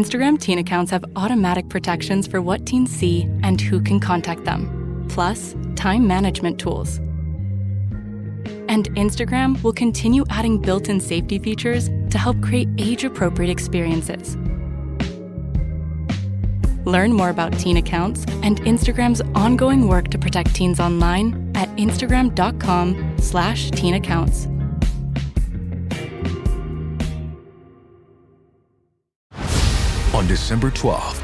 Instagram teen accounts have automatic protections for what teens see and who can contact them, plus time management tools. And Instagram will continue adding built-in safety features to help create age-appropriate experiences. Learn more about teen accounts and Instagram's ongoing work to protect teens online at instagram.com/teenaccounts. On December 12th,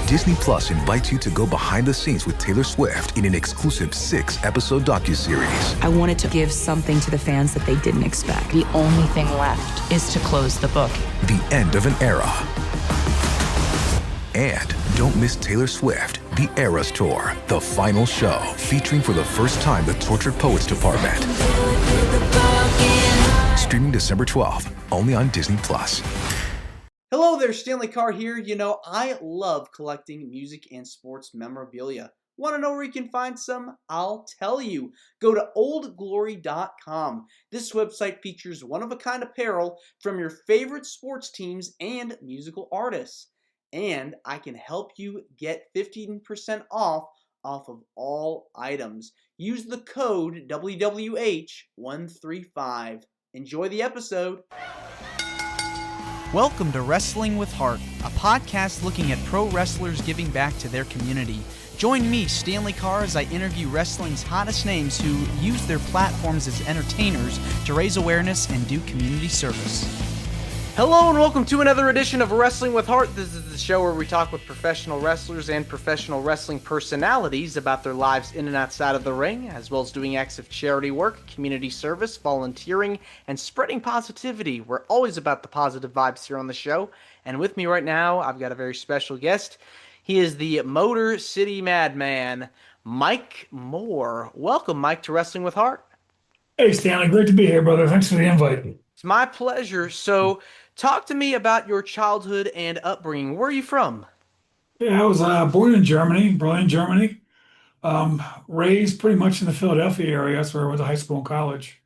Disney Plus invites you to go behind the scenes with Taylor Swift in an exclusive 6-episode docuseries. I wanted to give something to the fans that they didn't expect. The only thing left is to close the book. The end of an era. And don't miss Taylor Swift, The Eras Tour, the final show, featuring for the first time the Tortured Poets Department. Streaming December 12th, only on Disney Plus. Hello there, Stanley Carr here. You know, I love collecting music and sports memorabilia. Want to know where you can find some? I'll tell you. Go to oldglory.com. This website features one-of-a-kind apparel from your favorite sports teams and musical artists. And I can help you get 15% off of all items. Use the code WWH135. Enjoy the episode. Welcome to Wrestling with Heart, a podcast looking at pro wrestlers giving back to their community. Join me, Stanley Carr, as I interview wrestling's hottest names who use their platforms as entertainers to raise awareness and do community service. Hello and welcome to another edition of Wrestling with Heart. This is the show where we talk with professional wrestlers and professional wrestling personalities about their lives in and outside of the ring, as well as doing acts of charity work, community service, volunteering, and spreading positivity. We're always about the positive vibes here on the show. And with me right now, I've got a very special guest. He is the Motor City Madman, Mike Moore. Welcome, Mike, to Wrestling with Heart. Hey, Stanley. Great to be here, brother. Thanks for the invite. It's my pleasure. So, talk to me about your childhood and upbringing. Where are you from? Yeah, I was born in Germany, Berlin, Germany. Raised pretty much in the Philadelphia area. That's where I went to high school and college.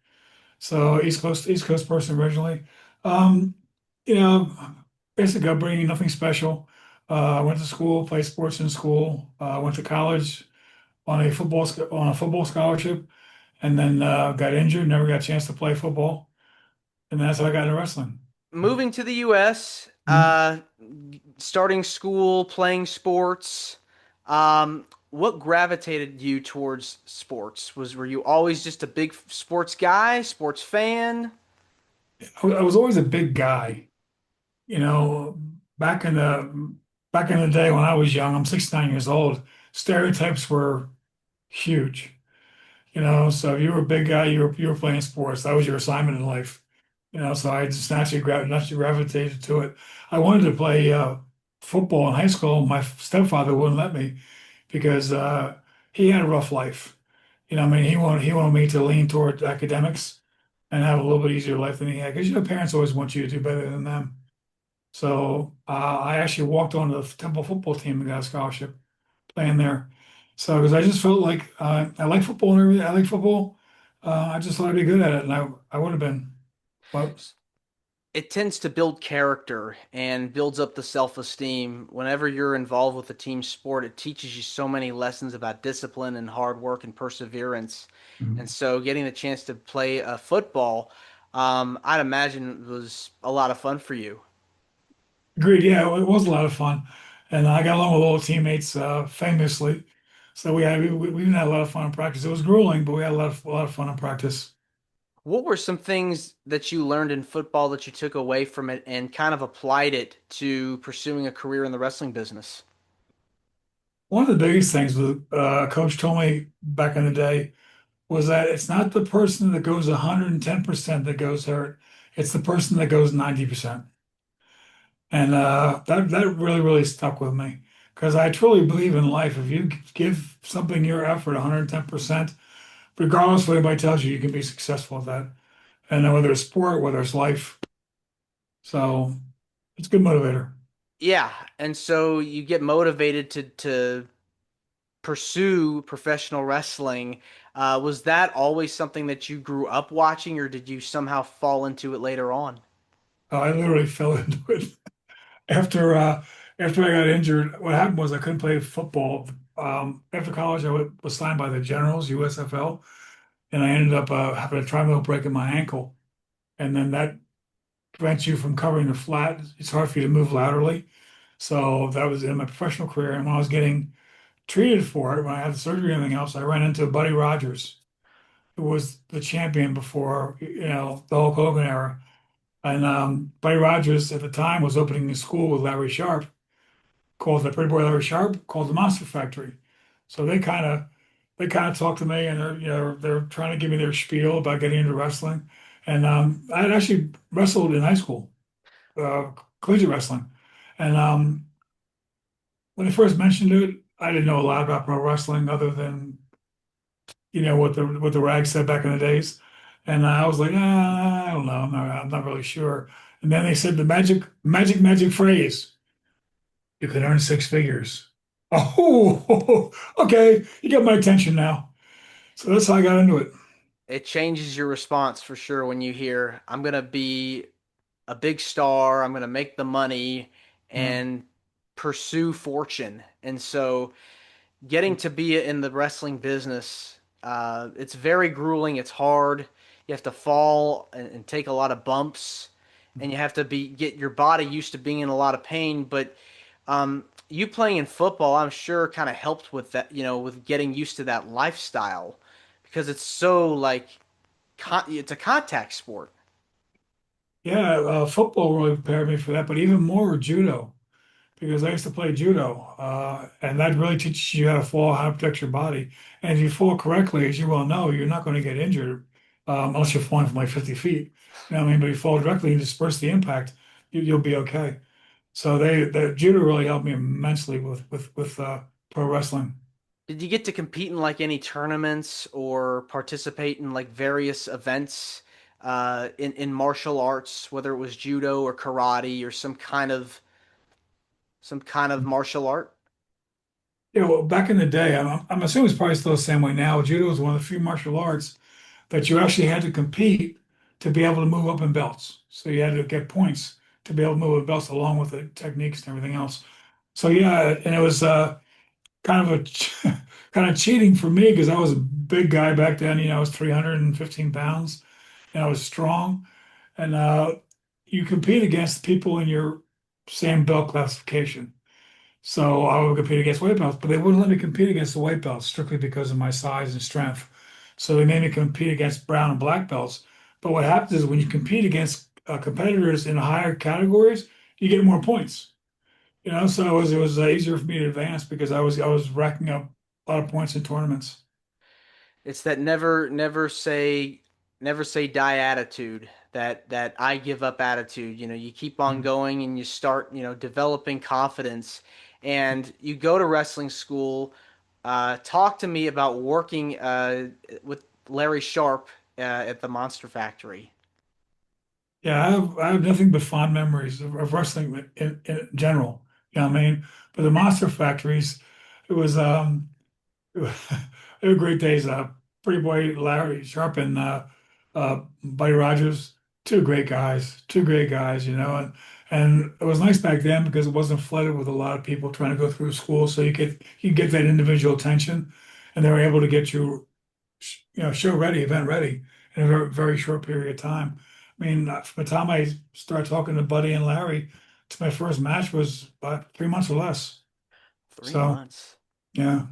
So East Coast person originally. Um, you know, Basic upbringing, nothing special. Went to school, played sports in school. Went to college on a football scholarship, and then got injured. Never got a chance to play football, and that's how I got into wrestling. Moving to the U.S., starting school, playing sports. What gravitated you towards sports? Were you always just a big sports guy, sports fan? I was always a big guy. You know, back in the day when I was young, I'm 69 years old. Stereotypes were huge. You know, so if you were a big guy, you were playing sports. That was your assignment in life. You know, so I just naturally gravitated to it. I wanted to play football in high school. My stepfather wouldn't let me because he had a rough life. You know, I mean, he wanted me to lean toward academics and have a little bit easier life than he had, because parents always want you to do better than them. So I actually walked on the Temple football team and got a scholarship playing there. So because I just felt like I like football and everything. I like football. I just thought I'd be good at it, and I would have been. But It tends to build character and builds up the self-esteem. Whenever you're involved with a team sport, it teaches you so many lessons about discipline and hard work and perseverance. And so getting the chance to play football, I'd imagine was a lot of fun for you. agreed, yeah, it was a lot of fun, and I got along with all the teammates famously. So we even had a lot of fun in practice. It was grueling, but we had a lot of fun in practice. What were some things that you learned in football that you took away from it and kind of applied it to pursuing a career in the wrestling business? One of the biggest things coach told me back in the day was that it's not the person that goes 110% that goes hurt. It's the person that goes 90%. And that really, really stuck with me, because I truly believe in life. If you give something your effort 110%, regardless of what anybody tells you, you can be successful at that. And whether it's sport, whether it's life. So it's a good motivator. Yeah, and so you get motivated to pursue professional wrestling. Was that always something that you grew up watching, or did you somehow fall into it later on? I literally fell into it. after after I got injured, what happened was I couldn't play football. After college, was signed by the Generals, USFL, and I ended up having a triangle break in my ankle, and then that prevents you from covering the flat. It's hard for you to move laterally. So that was in my professional career. And when I was getting treated for it, when I had the surgery and everything else, I ran into Buddy Rogers, who was the champion before, the Hulk Hogan era. And Buddy Rogers at the time was opening a school with Larry Sharp, called the Pretty Boy Larry Sharp, called the Monster Factory. So they kind of talked to me, and they're trying to give me their spiel about getting into wrestling. And I had actually wrestled in high school, uh, collegiate wrestling. And when they first mentioned it, I didn't know a lot about pro wrestling other than what the rag said back in the days. And I was like, I don't know, I'm not really sure. And then they said the magic phrase: you can earn six figures. Oh, okay, you get my attention now. So that's how I got into it. It changes your response for sure when you hear, I'm going to be a big star, I'm going to make the money Yeah. and pursue fortune. And so getting to be in the wrestling business, it's very grueling. It's hard. You have to fall and take a lot of bumps, and you have to get your body used to being in a lot of pain. But you playing in football, I'm sure, kind of helped with that. With getting used to that lifestyle, because it's so like it's a contact sport. Yeah, football really prepared me for that, but even more judo, because I used to play judo, and that really teaches you how to fall, how to protect your body. And if you fall correctly, as you well know, you're not going to get injured unless you're falling from like 50 feet. You know what I mean? But if you fall directly and disperse the impact, you'll be okay. So the judo really helped me immensely with pro wrestling. Did you get to compete in like any tournaments or participate in like various events in martial arts, whether it was judo or karate or some kind of martial art? Well, back in the day, I'm assuming it's probably still the same way now. Judo is one of the few martial arts that you actually had to compete to be able to move up in belts. So you had to get points to be able to move up belts along with the techniques and everything else. So yeah, and it was kind of kind of cheating for me because I was a big guy back then. I was 315 pounds and I was strong. And you compete against people in your same belt classification. So I would compete against weight belts, but they wouldn't let me compete against the white belts strictly because of my size and strength. So they made me compete against brown and black belts. But what happens is when you compete against competitors in higher categories, you get more points. So it was easier for me to advance because I was racking up a lot of points in tournaments. It's that never say die attitude, that I give up attitude. You keep on Mhm. going and you start, developing confidence, and you go to wrestling school. Talk to me about working with Larry Sharp at the Monster Factory. Yeah, I have nothing but fond memories of wrestling in general. You know what I mean? But the Monster Factories, it was they were great days. Pretty Boy Larry Sharp and Buddy Rogers, two great guys, and it was nice back then because it wasn't flooded with a lot of people trying to go through school, so you get that individual attention, and they were able to get you, show ready, event ready in a very, very short period of time. I mean, from the time I started talking to Buddy and Larry to my first match was about 3 months or less. Three So months. yeah.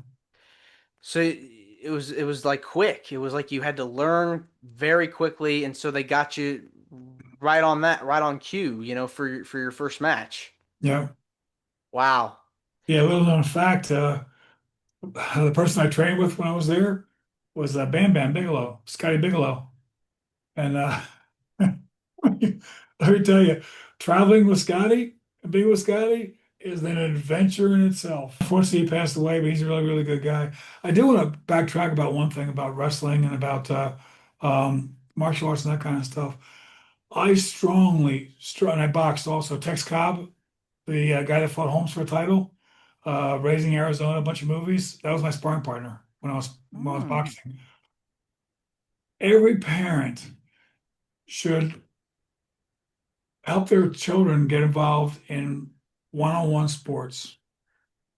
So it was like quick. It was like you had to learn very quickly, and so they got you right on cue, for your first match. Yeah. Wow. Yeah, little known fact, the person I trained with when I was there was Bam Bam Bigelow, Scotty Bigelow. And let me tell you, traveling with Scotty and being with Scotty is an adventure in itself. Unfortunately, he passed away, but he's a really, really good guy. I do want to backtrack about one thing about wrestling and about martial arts and that kind of stuff. I and I boxed also. Tex Cobb, the guy that fought Holmes for a title, Raising Arizona, a bunch of movies. That was my sparring partner when I was Hmm. boxing. Every parent should help their children get involved in one-on-one sports.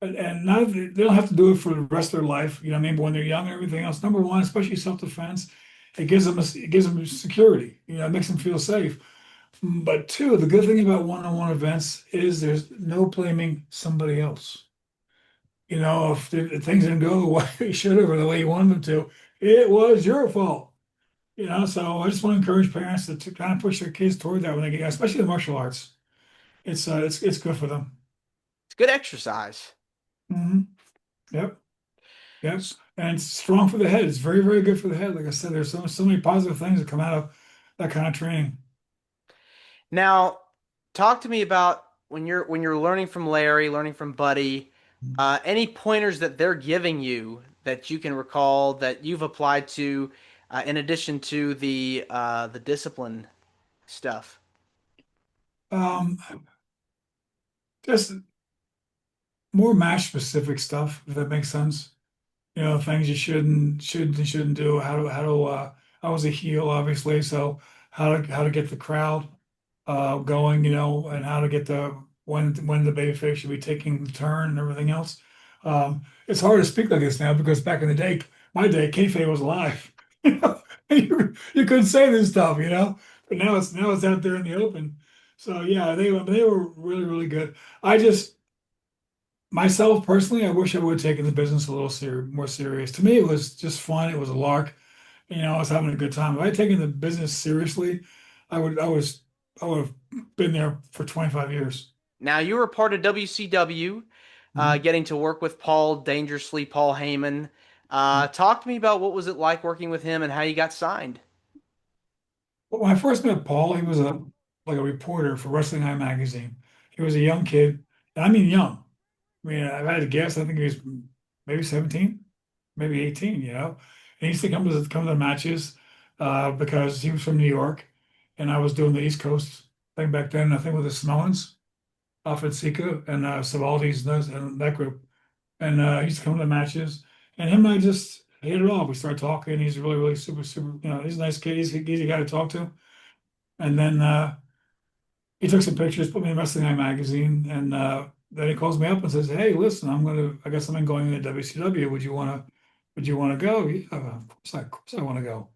And not they don't have to do it for the rest of their life. You know what I mean? But when they're young and everything else, number one, especially self-defense, it gives them security. You know, it makes them feel safe. But two, the good thing about one-on-one events is there's no blaming somebody else. You know, if things didn't go the way you should have or the way you wanted them to, it was your fault. You know, so I just want to encourage parents to kind of push their kids toward that when they get, especially the martial arts. It's good for them. It's good exercise. Hmm. Yep. Yes, and it's strong for the head. It's very, very good for the head. Like I said, there's so many positive things that come out of that kind of training. Now, talk to me about when you're learning from Larry, learning from Buddy, any pointers that they're giving you that you can recall that you've applied to, in addition to the discipline stuff. Um, just more match specific stuff, if that makes sense. You know, things you shouldn't do. I was a heel, obviously, so how to get the crowd going, you know, and how to get the when the babyface should be taking the turn and everything else. It's hard to speak like this now because back in the day, my day, kayfabe was alive. You know, you couldn't say this stuff, you know. But now it's out there in the open. So yeah, they were really really good. I just myself personally, I wish I would have taken the business a little more serious. To me, it was just fun. It was a lark. You know, I was having a good time. If I had taken the business seriously, I would have been there for 25 years. Now, you were part of WCW, Mhm. getting to work with Paul Dangerously, Paul Heyman. Talk to me about what was it like working with him and how you got signed. But when I first met Paul, he was a reporter for Wrestling Eye magazine. He was a young kid, and I mean young. I mean, I've had to guess. I think he was maybe 17, maybe 18. You know, and he used to come to the matches because he was from New York, and I was doing the East Coast thing back then. I think with the Samoans, Sika and Savaldi's and that group. And he used to come to the matches. And him and I just hit it off. We started talking. He's really, really super. You know, he's a nice kid. He's an easy guy to talk to. And then he took some pictures, put me in Wrestling Eye magazine, and then he calls me up and says, "Hey, listen, I got something going in at WCW. Would you wanna go?" Yeah, of course I want to go.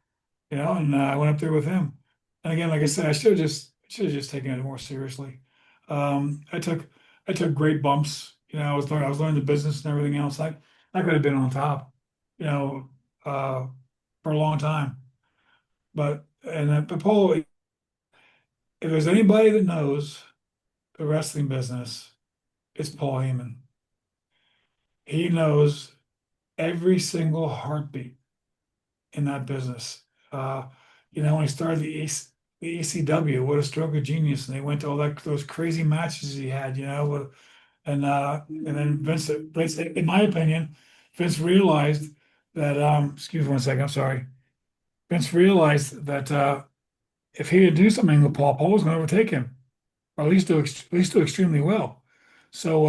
You know, and I went up there with him. And again, like I said, I should have just taken it more seriously. Um, I took I took great bumps. You know, I was learning the business and everything else. I could have been on top, you know, uh, for a long time. But Paul, if there's anybody that knows the wrestling business, it's Paul Heyman. He knows every single heartbeat in that business. Uh, you know, when he started the ECW, what a stroke of genius, and they went to all those crazy matches he had. You know, and then Vince, in my opinion, Vince realized that. Excuse me one second. I'm sorry. Vince realized that if he did do something with Paul, Paul was going to overtake him, or at least do extremely well. So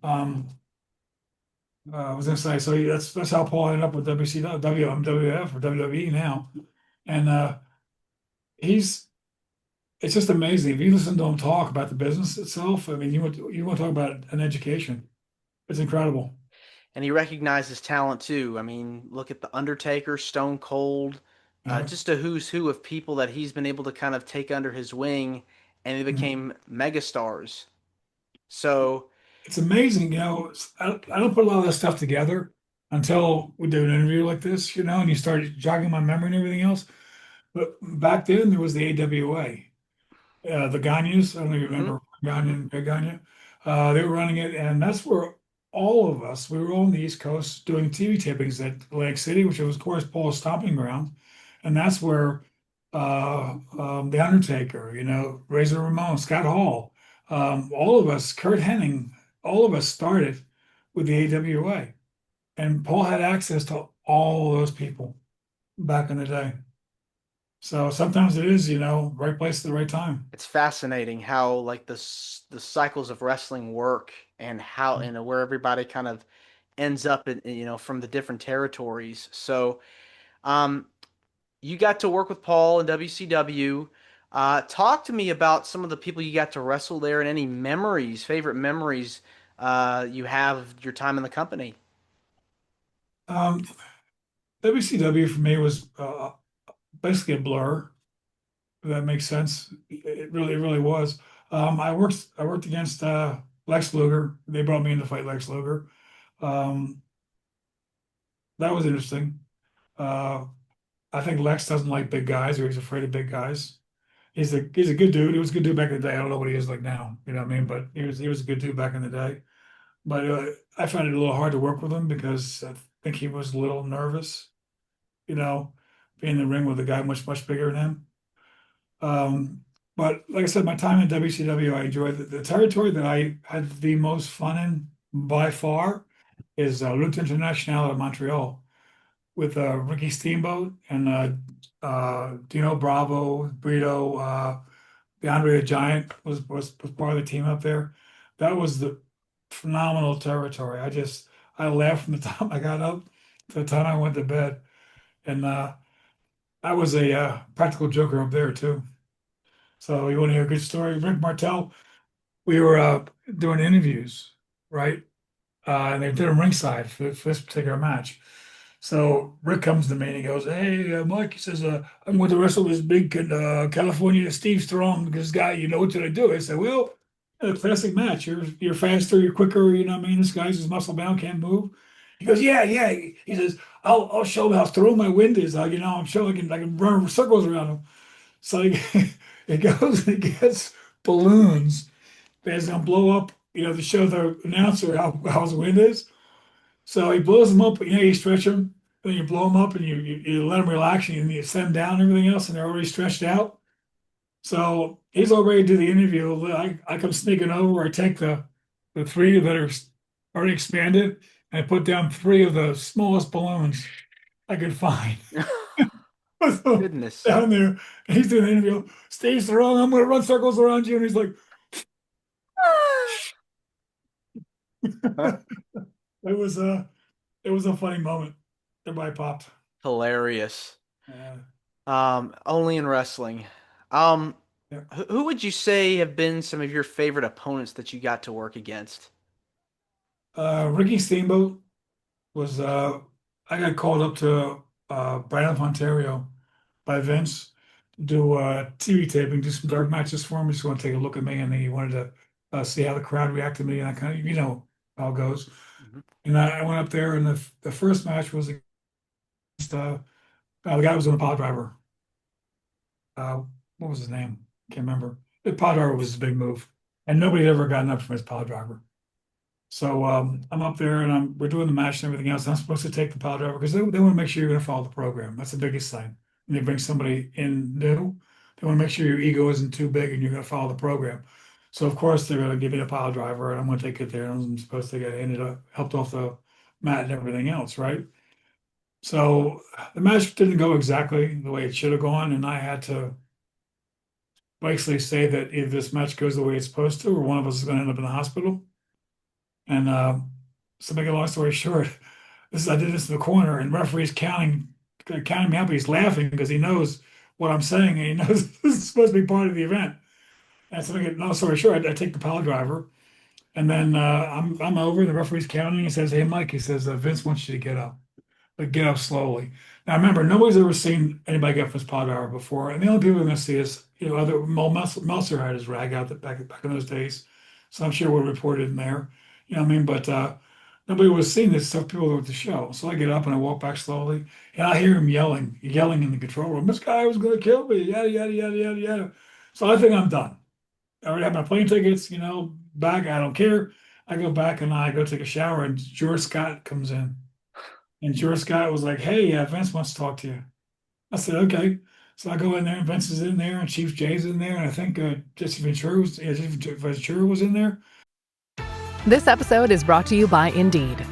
um, I was going to say, so that's how Paul ended up with WCW, WWF or WWE now, and he's it's just amazing if you listen to him talk about the business itself. I mean, you want to talk about an education. It's incredible. And he recognizes talent too. I mean, look at The Undertaker, Stone Cold, Yeah. just a who's who of people that he's been able to kind of take under his wing, and they Mhm. became megastars. So, It's amazing, you know. I don't put a lot of that stuff together until we do an interview like this, you know, and you start jogging my memory and everything else. But back then, there was the AWA. The Ganyas, I don't know if you mhm. remember Ganya and Big Ganya. They were running it, and that's where all of us, we were all on the East Coast doing TV tapings at Atlantic City, which was, of course, Paul's stomping ground. And that's where The Undertaker, you know, Razor Ramon, Scott Hall, all of us, Kurt Hennig, all of us started with the AWA. And Paul had access to all those people back in the day. So sometimes it is, you know, right place at the right time. It's fascinating how like the cycles of wrestling work and how and where everybody kind of ends up from the different territories. So, um, you got to work with Paul in WCW. Talk to me about some of the people you got to wrestle there and any memories, favorite memories you have of your time in the company. Um, WCW for me was basically a blur. If that makes sense. It really was. I worked against Lex Luger. They brought me in to fight Lex Luger. Um, that was interesting. Uh, I think Lex doesn't like big guys, or he's afraid of big guys. He's a good dude. He was a good dude back in the day. I don't know what he is like now. You know what I mean? But he was a good dude back in the day. But I found it a little hard to work with him because I think he was a little nervous. You know, being in the ring with a guy much bigger than him. Um, but like I said, my time in WCW, I enjoyed the territory that I had the most fun in by far is Lutte Internationale of Montreal with Ricky Steamboat and Dino Bravo, Brito, the Andre the Giant was part of the team up there. That was the phenomenal territory. I laughed from the time I got up to the time I went to bed, and I was a practical joker up there too. So you want to hear a good story? Rick Martel, we were doing interviews, right? And they did a ringside for this particular match. So Rick comes to me and he goes, "Hey, Mike," he says, "I'm going to wrestle this big California Steve Strong, this guy. You know what should I do?" I said, "Well, a classic match. You're faster, you're quicker. You know what I mean? This guy's just muscle bound, can't move." He goes, "Yeah, yeah." He says, "I'll show him how to throw my wind is. I'm sure I can run circles around him." So he goes and he gets balloons that's gonna blow up, to show the announcer how his wind is. So he blows them up, you stretch them, then you blow them up and you let them relax and you set them down and everything else, and they're already stretched out. So he's all ready to do the interview. I come sneaking over, I take the three that are already expanded, and I put down three of the smallest balloons I could find. So Goodness. down there, and he's doing the interview. "Steve Strong, I'm going to run circles around you," and he's like, it was a funny moment. Everybody popped. Hilarious. Yeah. Only in wrestling. Yeah. Who would you say have been some of your favorite opponents that you got to work against? Ricky Steamboat was I got called up to Brandon, Ontario by Vince to do TV taping, do some dark matches for him. He just want to take a look at me, and he wanted to see how the crowd reacted to me, and I kind of, how it goes. And I went up there, and the first match was against the guy who was on the pile driver. What was his name? Can't remember. The pile driver was his big move, and nobody had ever gotten up from his pile driver. So I'm up there, and we're doing the match and everything else. I'm supposed to take the pile driver because they want to make sure you're going to follow the program. That's the biggest thing. When they bring somebody in new, they want to make sure your ego isn't too big and you're going to follow the program. So of course they're going to give me a pile driver, and I'm going to take it there, and I'm supposed to get helped off the mat and everything else, right? So the match didn't go exactly the way it should have gone, and I had to basically say that if this match goes the way it's supposed to, or one of us is going to end up in the hospital. And so make a long story short, I did this in the corner, and the referee's counting me up. He's laughing because he knows what I'm saying, and he knows this is supposed to be part of the event. And so make a long story short, I take the pile driver, and then I'm over. The referee's counting. He says, "Hey, Mike," he says, "Vince wants you to get up, but get up slowly." Now remember, nobody's ever seen anybody get up his pile driver before, and the only people who are going to see is other Meltzer had his rag out back in those days, so I'm sure we'll report it in there. You know what I mean? But nobody was seeing this stuff. People were at the show. So I get up and I walk back slowly, and I hear him yelling in the control room. "This guy was going to kill me, yada, yada, yada, yada, yada." So I think I'm done. I already have my plane tickets, back. I don't care. I go back and I go take a shower, and George Scott comes in. And George Scott was like, "Hey, Vince wants to talk to you." I said, "Okay." So I go in there, and Vince is in there, and Chief Jay's in there, and I think Jesse Ventura was in there. This episode is brought to you by Indeed.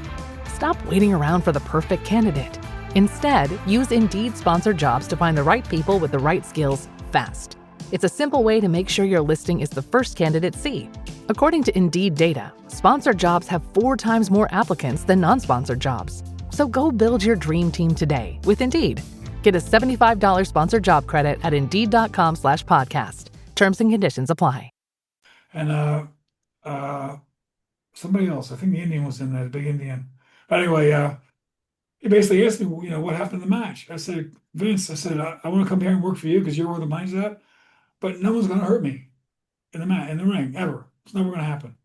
Stop waiting around for the perfect candidate. Instead, use Indeed sponsored jobs to find the right people with the right skills fast. It's a simple way to make sure your listing is the first candidates see. According to Indeed data, sponsored jobs have 4 times more applicants than non-sponsored jobs. So go build your dream team today with Indeed. Get a $75 sponsored job credit at Indeed.com/podcast. Terms and conditions apply. And uh, somebody else, I think the Indian was in there, the big Indian. But anyway, he basically asked me, what happened in the match. I said, Vince, I said, I want to come here and work for you because you're where the money's at, but no one's going to hurt me in the ring ever. It's never going to happen.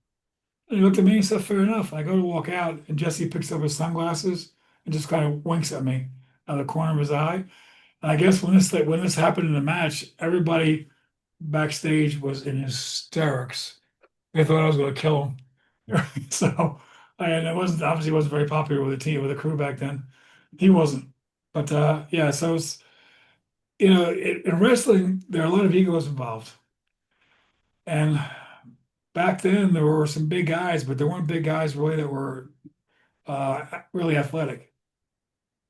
And he looked at me and said, fair enough. I go to walk out, and Jesse picks up his sunglasses and just kind of winks at me out of the corner of his eye. And I guess when this happened in the match, everybody backstage was in hysterics. They thought I was going to kill him. So, and it wasn't obviously wasn't very popular with the team, with the crew back then. He wasn't. But yeah, so it's, in wrestling, there are a lot of egos involved. And back then, there were some big guys, but there weren't big guys really that were really athletic.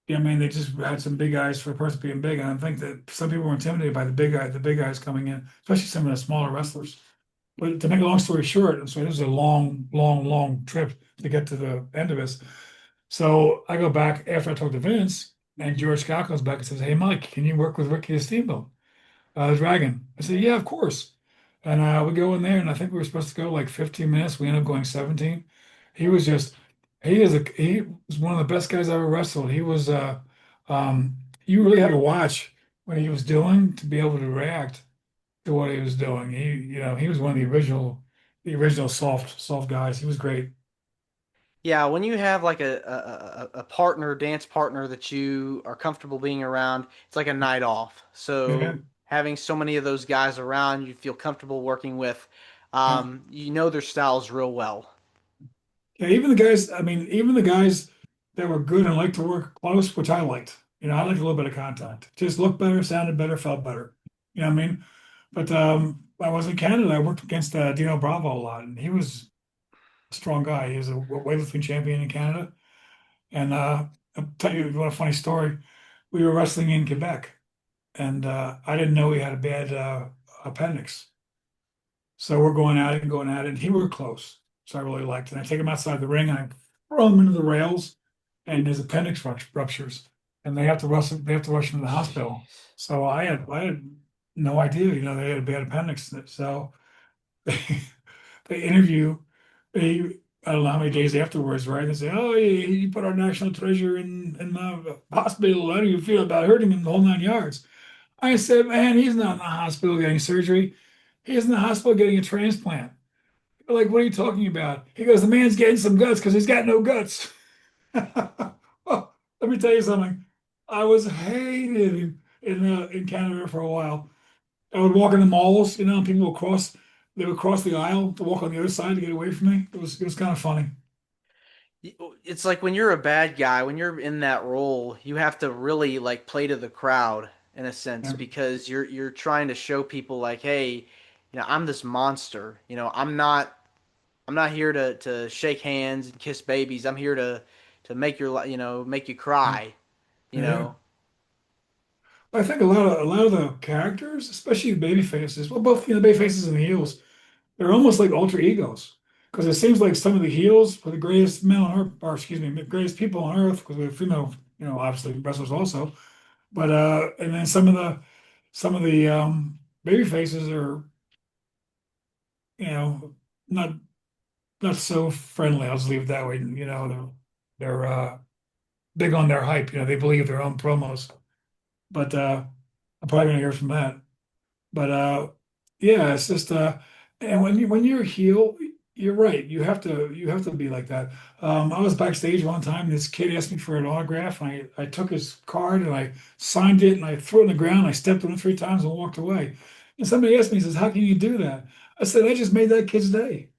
Yeah, I mean, they just had some big guys for a person being big, and I think that some people were intimidated by the big guys coming in, especially some of the smaller wrestlers. But to make a long story short, so this is a long, long, long trip to get to the end of this. So I go back after I talk to Vince, and George Scott comes back and says, "Hey, Mike, can you work with Ricky the Steamboat, Dragon?" I said, "Yeah, of course." And we go in there, and I think we were supposed to go like 15 minutes. We ended up going 17. He was just, he was one of the best guys I ever wrestled. He was, you really had to watch what he was doing to be able to react to what he was doing. He was one of the original soft guys. He was great. Yeah, when you have like a partner, dance partner that you are comfortable being around, it's like a night off. Yeah, So having so many of those guys around you feel comfortable working with, yeah. you know their styles real well. Yeah, even the guys, I mean, even the guys that were good and liked to work close, which I liked. I liked a little bit of contact. Just looked better, sounded better, felt better. You know what I mean? But I was in Canada. I worked against Dino Bravo a lot, and he was a strong guy. He was a weightlifting champion in Canada. And I'll tell you one funny story. We were wrestling in Quebec, and I didn't know he had a bad appendix. So we're going at it and going at it, and he were close. So I really liked it. I take him outside the ring and I throw him into the rails, and his appendix ruptures, and they have to rush him to the hospital. So I had no idea, they had a bad appendix. So they, they interview they I don't know how many days afterwards, right? They say, "Oh, you put our national treasure in the hospital. How do you feel about hurting him the whole 9 yards?" I said, "Man, he's not in the hospital getting surgery. He's in the hospital getting a transplant." They're like, "What are you talking about?" He goes, "The man's getting some guts because he's got no guts." Well, let me tell you something. I was hated in Canada for a while. I would walk in the malls, and people they would cross the aisle to walk on the other side to get away from me. It was kind of funny. It's like when you're a bad guy, when you're in that role, you have to really like play to the crowd in a sense Yeah, because you're trying to show people like, hey, I'm this monster. I'm not here to shake hands and kiss babies. I'm here to make make you yeah, cry, you yeah. know. I think a lot of the characters, especially the baby faces, well, both the baby faces and the heels, they're almost like alter egos. Because it seems like some of the heels are the greatest men on earth, or excuse me, the greatest people on earth, because we have female, obviously wrestlers also. But and then some of the baby faces are, you know, not not so friendly. I'll just leave it that way. They're big on their hype. They believe their own promos. But I'm probably gonna hear from that. But yeah, it's just and when you're a heel, you're right. You have to be like that. I was backstage one time. This kid asked me for an autograph, and I took his card and I signed it and I threw it on the ground. I stepped on it 3 times and walked away. And somebody asked me, he says, "How can you do that?" I said, "I just made that kid's day."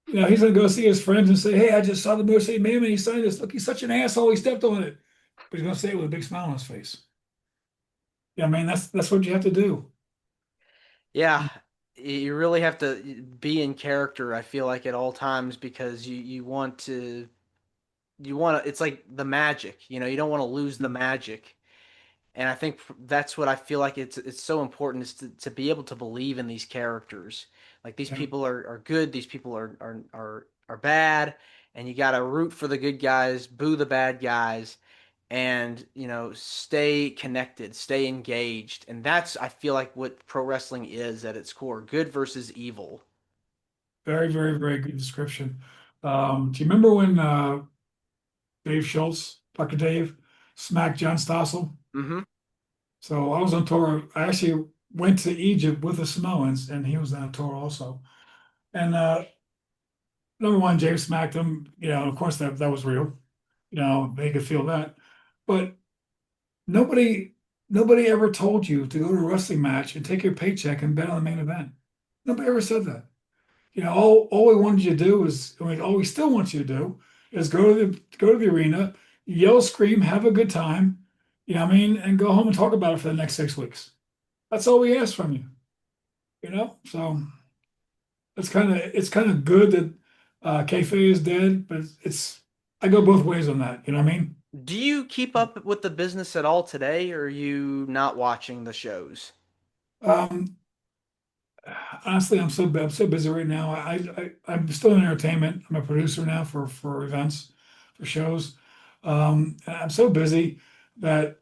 He's gonna go see his friends and say, "Hey, I just saw the Motor City Madman. He signed this. Look, he's such an asshole. He stepped on it." But he's gonna say it with a big smile on his face. Yeah, I mean that's what you have to do. Yeah, you really have to be in character. I feel like at all times because you want to. It's like the magic. You don't want to lose the magic. And I think that's what I feel like it's so important is to be able to believe in these characters. Like these Yeah. people are good, these people are bad, and you got to root for the good guys, boo the bad guys, and stay connected, stay engaged. And that's, I feel like, what pro wrestling is at its core: good versus evil. Very, very, very good description. Do you remember when Dave Schultz, Dr. Dave, smacked John Stossel? Hmm. So I was on tour. I actually went to Egypt with the Samoans, and he was on tour also. And number one, James smacked him. Of course that was real. They could feel that. But nobody nobody ever told you to go to a wrestling match and take your paycheck and bet on the main event. Nobody ever said that. All we wanted you to do is, I mean, all we still want you to do is go to the arena, yell, scream, have a good time, what I mean, and go home and talk about it for the next 6 weeks. That's all we ask from you. So it's kind of good that kayfabe is dead, but I go both ways on that. You know what I mean? Do you keep up with the business at all today, or are you not watching the shows? Um, Honestly, I'm so busy right now. I'm still in entertainment. I'm a producer now for events, for shows. And I'm so busy that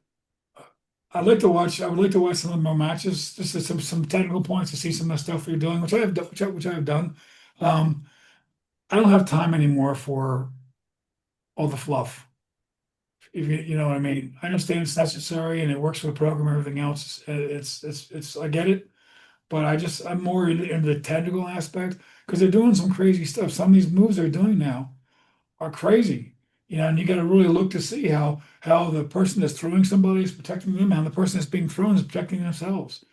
I would like to watch some of the more matches, just some technical points to see some of the stuff you're doing, which I have done, which I have done. Um, I don't have time anymore for all the fluff. If you know what I mean. I understand it's necessary and it works for the program and everything else. It's I get it, but I'm more into the technical aspect because they're doing some crazy stuff. Some of these moves they're doing now are crazy. And you got to really look to see how the person that's throwing somebody is protecting them, and the person that's being thrown is protecting themselves.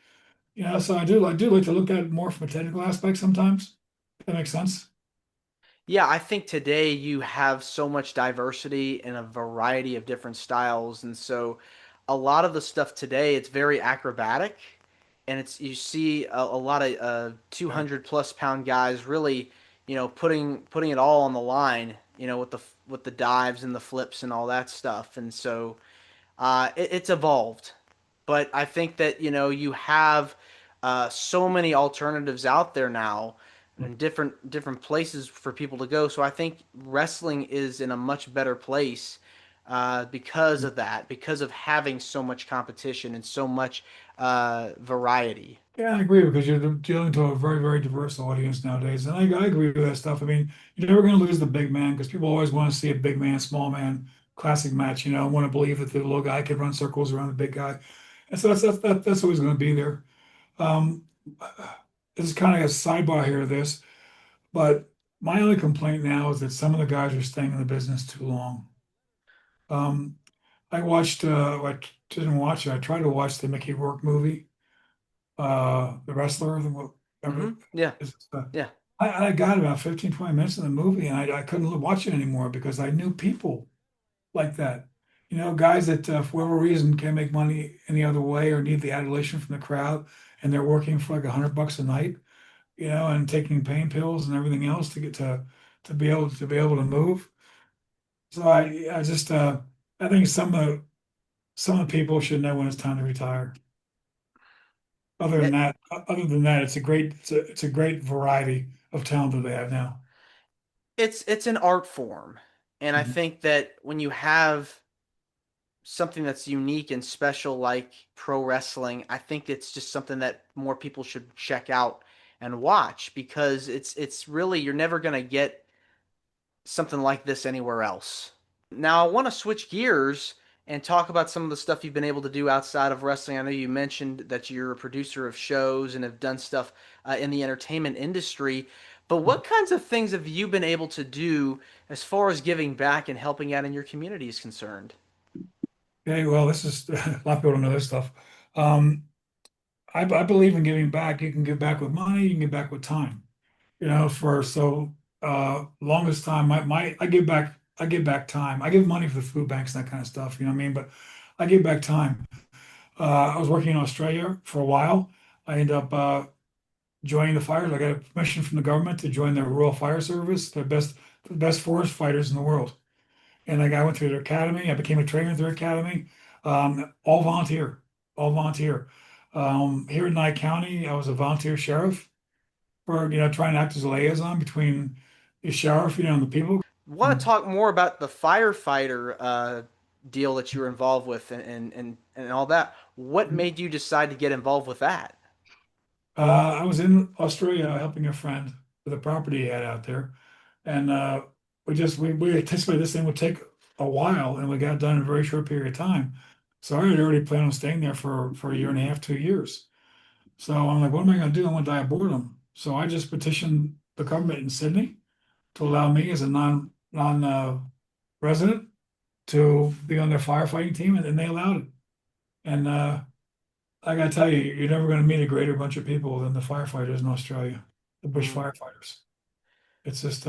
So I do like to look at it more from a technical aspect sometimes. If that makes sense. Yeah, I think today you have so much diversity and a variety of different styles, and so a lot of the stuff today, it's very acrobatic, and it's you see a lot of Yeah. 200 plus pound guys really, putting it all on the line, with the dives and the flips and all that stuff, and so it's evolved. But I think that you have so many alternatives out there now, and different places for people to go. So I think wrestling is in a much better place because of that, because of having so much competition and so much variety. Yeah, I agree because you're dealing to a very, very diverse audience nowadays, and I agree with that stuff. I mean, you're never going to lose the big man because people always want to see a big man, small man, classic match. Want to believe that the little guy can run circles around the big guy, and so that's always going to be there. Um, this is kind of a sidebar here of this, but my only complaint now is that some of the guys are staying in the business too long. Um, I didn't watch it. I tried to watch the Mickey Rourke movie, the wrestler, whatever. Yeah, It's, yeah. I got about 15, 20 minutes in the movie and I couldn't watch it anymore because I knew people like that. Guys that for whatever reason can't make money any other way or need the adulation from the crowd and they're working for like $100 a night, and taking pain pills and everything else to get to be able to move. So I just I think some of the people should know when it's time to retire. It, Other than that, it's a great variety of talent that they have now. it's an art form, and I Mhm. think that when you have something that's unique and special like pro wrestling, I think it's just something that more people should check out and watch because it's really, you're never going to get something like this anywhere else. Now, I want to switch gears and talk about some of the stuff you've been able to do outside of wrestling. I know you mentioned that you're a producer of shows and have done stuff in the entertainment industry, but what kinds of things have you been able to do as far as giving back and helping out in your community is concerned? Okay, well, this is a lot of people don't know this stuff. Um, I believe in giving back. You can give back with money, you can give back with time. For so longest time, I give back time. I give money for the food banks and that kind of stuff. You know what I mean? But I give back time. I was working in Australia for a while. I ended up joining the fire. I got a permission from the government to join the Rural Fire Service, the best forest fighters in the world. And I went through their academy. I became a trainer at their academy. All volunteer, all volunteer. Here in Nye County, I was a volunteer sheriff for trying to act as a liaison between the sheriff, and the people. Want to talk more about the firefighter deal that you were involved with and all that. What made you decide to get involved with that? I was in Australia helping a friend with a property he had out there, and we anticipated this thing would take a while, and we got done in a very short period of time. So I had already planned on staying there for a year and a half, 2 years. So I'm like, what am I going to do? I'm going to die of boredom. So I just petitioned the government in Sydney to allow me as a non resident to be on their firefighting team, and they allowed it. And I gotta tell you, you're never going to meet a greater bunch of people than the firefighters in Australia, the bush Mm. firefighters. It's just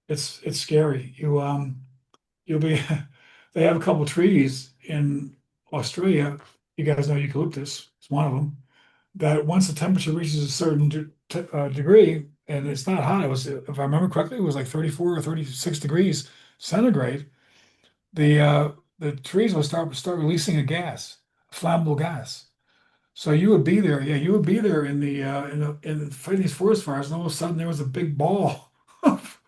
it's scary. You'll be they have a couple trees in Australia. You guys know eucalyptus is one of them. That once the temperature reaches a certain degree, and it's not hot, it was, if I remember correctly, it was like 34 or 36 degrees centigrade. The trees will start releasing a gas, a flammable gas. So you would be there, yeah, you would be there in fighting these forest fires, and all of a sudden there was a big ball of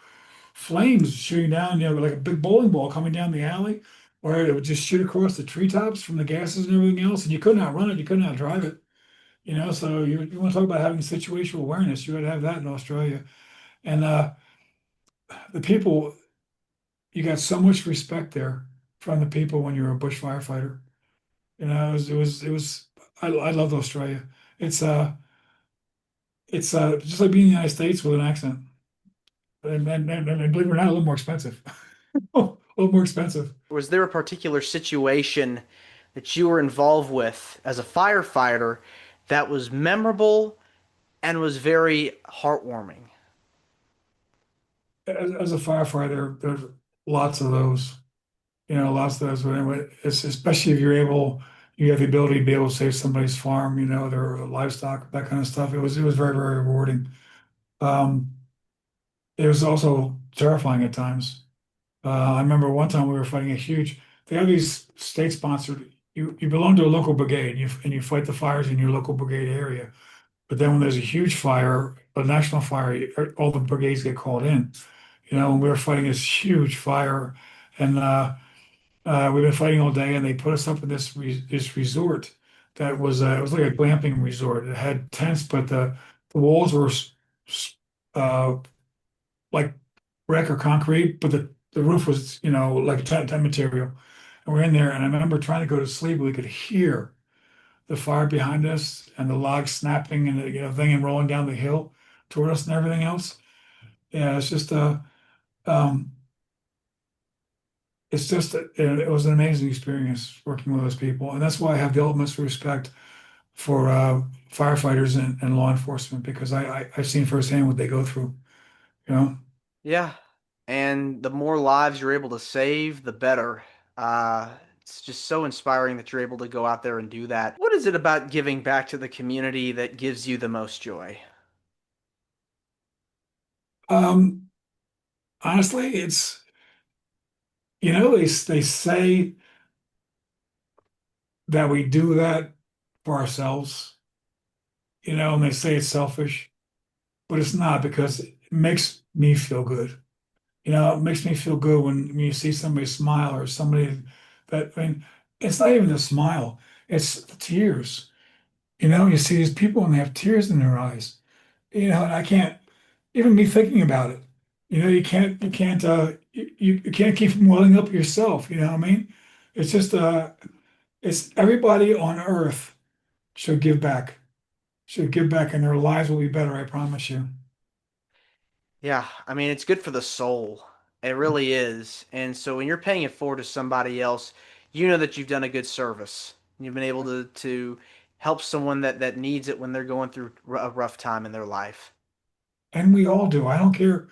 flames shooting down, like a big bowling ball coming down the alley, or it would just shoot across the treetops from the gases and everything else, and you couldn't outrun it, you couldn't outdrive it. So you want to talk about having situational awareness, you would have that in Australia. And the people, you got so much respect there from the people when you're a bush firefighter. I loved Australia. It's uh it's just like being in the United States with an accent. And believe it or not, a little more expensive. A little more expensive. Was there a particular situation that you were involved with as a firefighter that was memorable and was very heartwarming? As a firefighter, there's lots of those. Lots of those. But anyway, it's especially if you have the ability to be able to save somebody's farm, their livestock, that kind of stuff. It was very, very rewarding. Um, it was also terrifying at times. I remember one time we were fighting a huge. They have these state sponsored. You belong to a local brigade, and you fight the fires in your local brigade area. But then when there's a huge fire, a national fire, all the brigades get called in. And we were fighting this huge fire, and we've been fighting all day, and they put us up in this resort that was it was like a glamping resort. It had tents, but the walls were uh, like brick or concrete, but the roof was like tent material. And we're in there, and I remember trying to go to sleep. We could hear the fire behind us and the logs snapping and the thing and rolling down the hill toward us and everything else. Yeah, um, it was an amazing experience working with those people, and that's why I have the utmost respect for firefighters and law enforcement, because I've seen firsthand what they go through. You know, Yeah. And the more lives you're able to save, the better. It's just so inspiring that you're able to go out there and do that. What is it about giving back to the community that gives you the most joy? um, honestly, it's they say that we do that for ourselves, and they say it's selfish, but it's not, because it makes me feel good. It makes me feel good when you see somebody smile, or somebody that, I mean, it's not even the smile, it's the tears. You see these people and they have tears in their eyes. And I can't, even me thinking about it, you can't keep from welling up yourself, you know what I mean? It's just, it's everybody on earth should give back, and their lives will be better, I promise you. Yeah, I mean, it's good for the soul. It really is. And so when you're paying it forward to somebody else, you know that you've done a good service. You've been able to help someone that needs it when they're going through a rough time in their life. And we all do. I don't care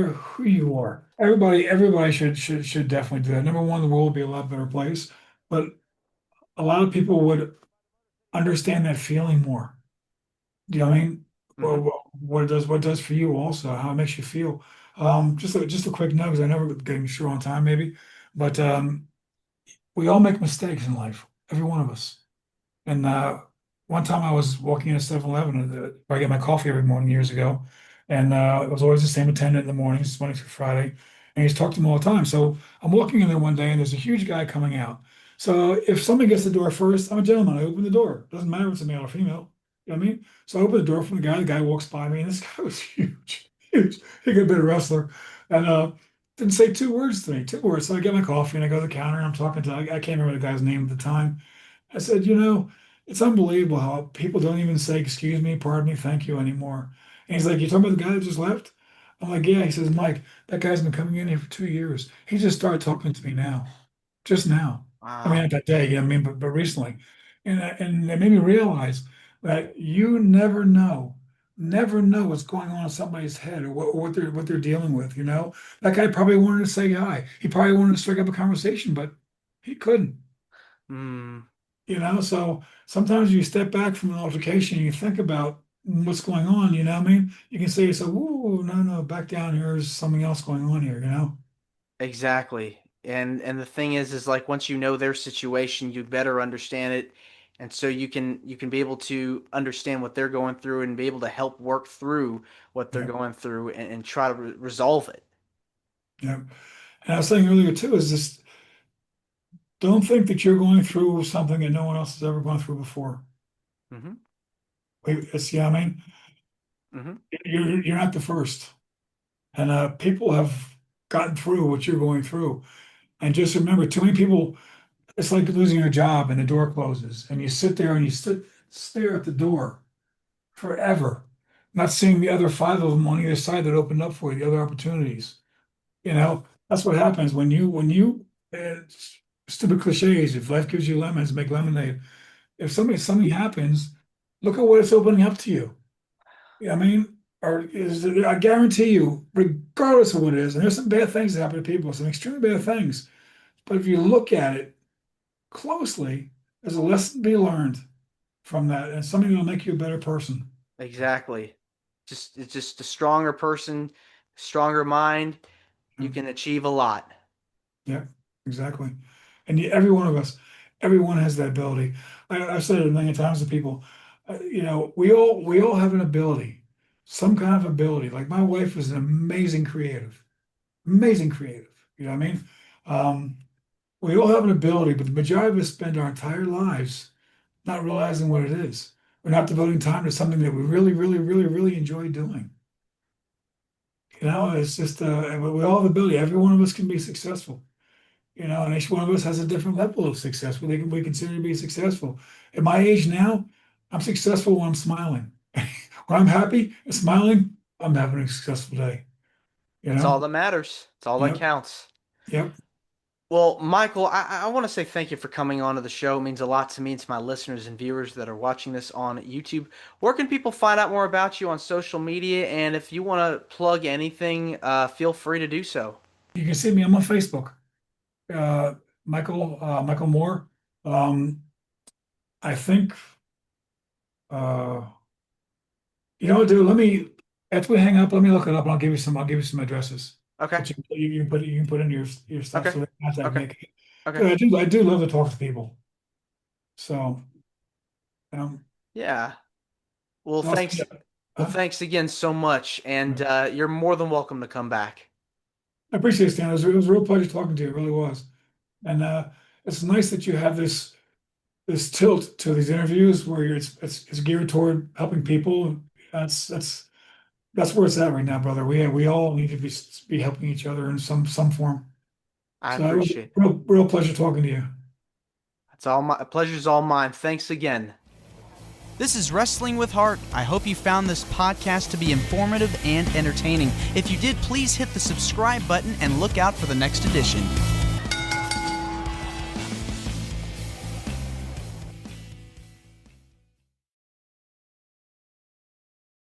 who you are. Everybody should definitely do that. Number one, the world would be a lot better place, but a lot of people would understand that feeling more. Do you know what I mean? Hmm. What it does for you also, how it makes you feel. Just a quick note, because I know we're getting short on time, maybe, but we all make mistakes in life, every one of us. And one time I was walking in a 7-Eleven where I get my coffee every morning years ago, and it was always the same attendant in the mornings, Monday through Friday. and he's talked to him all the time. So I'm walking in there one day, and there's a huge guy coming out. So if somebody gets the door first, I'm a gentleman. I open the door. Doesn't matter if it's a male or female. You know what I mean? So I open the door from the guy. The guy walks by me, and this guy was huge, huge. He could have been a wrestler, and didn't say two words to me. Two words. So I get my coffee, and I go to the counter, and I'm talking to. I can't remember the guy's name at the time. I said, it's unbelievable how people don't even say excuse me, pardon me, thank you anymore. And he's like, you talking about the guy that just left? I'm like, yeah. He says, Mike, that guy's been coming in here for 2 years. He just started talking to me now, just now. I mean, Wow. not that day, but recently. And it made me realize that you never know what's going on in somebody's head or what they're dealing with, That guy probably wanted to say hi. He probably wanted to strike up a conversation, but he couldn't. Hmm. So sometimes you step back from an altercation and you think about what's going on, what I mean? You can say to yourself, "Ooh, no, back down here. There's something else going on here." Exactly. And the thing is like once you know their situation, you better understand it. And so you can be able to understand what they're going through and be able to help work through what they're Yeah, going through and try to resolve it. yeah. And I was saying earlier too, is just don't think that you're going through something that no one else has ever gone through before. Hmm. See what I mean? Hmm. You're not the first. And people have gotten through what you're going through. And just remember, too many people, it's like losing your job and the door closes, and you sit there and you stare at the door forever, not seeing the other five of them on either side that opened up for you, the other opportunities. That's what happens stupid cliches. If life gives you lemons, make lemonade. If something happens, look at what it's opening up to you. I mean, I guarantee you, regardless of what it is, and there's some bad things that happen to people, some extremely bad things. But if you look at it closely, there's a lesson to be learned from that, and something that'll make you a better person. Exactly. It's just a stronger person, stronger mind, you Yeah, can achieve a lot. yeah, exactly. And every one of us, everyone has that ability. I've said it a million times to people. We all have an ability, some kind of ability. Like my wife is an amazing creative, amazing creative. You know what I mean? Um, we all have an ability, but the majority of us spend our entire lives not realizing what it is. We're not devoting time to something that we really, really, really, really enjoy doing. It's just we all have ability. Every one of us can be successful. And each one of us has a different level of success. We consider to be successful. At my age now, I'm successful when I'm smiling. When I'm happy and smiling, I'm having a successful day. You It's all know? that matters. It's all that Yep. counts. Yep. Well, Michael, I want to say thank you for coming on to the show. It means a lot to me and to my listeners and viewers that are watching this on YouTube. Where can people find out more about you on social media? And if you want to plug anything, feel free to do so. You can see me. I'm on Facebook. Uh, Michael Moore. I think. Uh, you know what, dude? After we hang up, let me look it up, and I'll give you some addresses. Okay. But you can put in your stuff Okay. so they can contact Okay. me. Okay. I do love to talk to people. So, um, Yeah. Well, I'll thanks. Well, Huh? thanks again so much. And you're more than welcome to come back. I appreciate it, Stan. It was a real pleasure talking to you. It really was. And it's nice that you have this tilt to these interviews where it's geared toward helping people. That's where it's at right now, brother. We all need to be helping each other in some form. I So it was a appreciate it. real pleasure talking to you. It's all my pleasure's all mine. Thanks again. This is Wrestling with Heart. I hope you found this podcast to be informative and entertaining. If you did, please hit the subscribe button and look out for the next edition.